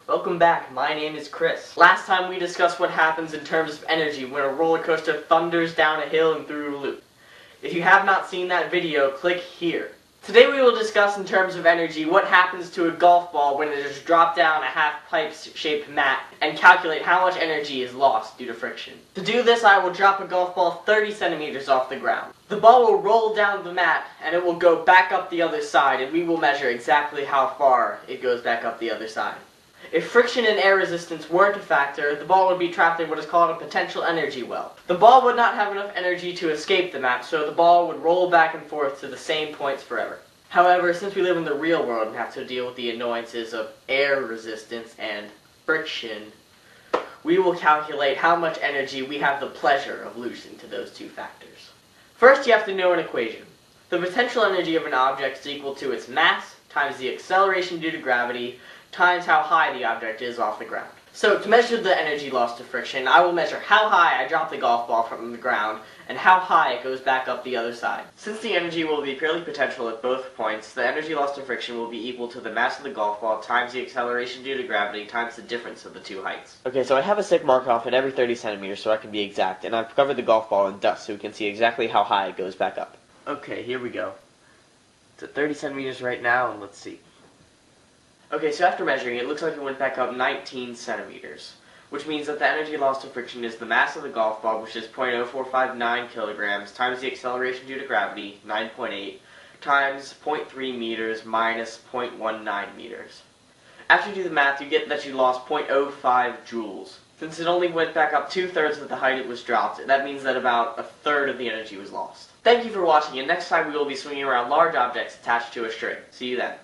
Welcome back, my name is Chris. Last time we discussed what happens in terms of energy when a roller coaster thunders down a hill and through a loop. If you have not seen that video, click here. Today we will discuss in terms of energy what happens to a golf ball when it is dropped down a half-pipe-shaped mat and calculate how much energy is lost due to friction. To do this, I will drop a golf ball 30 centimeters off the ground. The ball will roll down the mat and it will go back up the other side, and we will measure exactly how far it goes back up the other side. If friction and air resistance weren't a factor, the ball would be trapped in what is called a potential energy well. The ball would not have enough energy to escape the mat, so the ball would roll back and forth to the same points forever. However, since we live in the real world and have to deal with the annoyances of air resistance and friction, we will calculate how much energy we have the pleasure of losing to those two factors. First, you have to know an equation. The potential energy of an object is equal to its mass times the acceleration due to gravity times how high the object is off the ground. So to measure the energy lost to friction, I will measure how high I drop the golf ball from the ground and how high it goes back up the other side. Since the energy will be purely potential at both points, the energy lost to friction will be equal to the mass of the golf ball times the acceleration due to gravity times the difference of the two heights. Okay, so I have a stick mark off at every 30 centimeters so I can be exact, and I've covered the golf ball in dust so we can see exactly how high it goes back up. Okay, here we go. It's at 30 centimeters right now, and let's see. Okay, so after measuring, it looks like it went back up 19 centimeters, which means that the energy lost to friction is the mass of the golf ball, which is 0.0459 kilograms, times the acceleration due to gravity, 9.8, times 0.3 meters minus 0.19 meters. After you do the math, you get that you lost 0.05 joules. Since it only went back up 2/3 of the height it was dropped, that means that about 1/3 of the energy was lost. Thank you for watching, and next time we will be swinging around large objects attached to a string. See you then.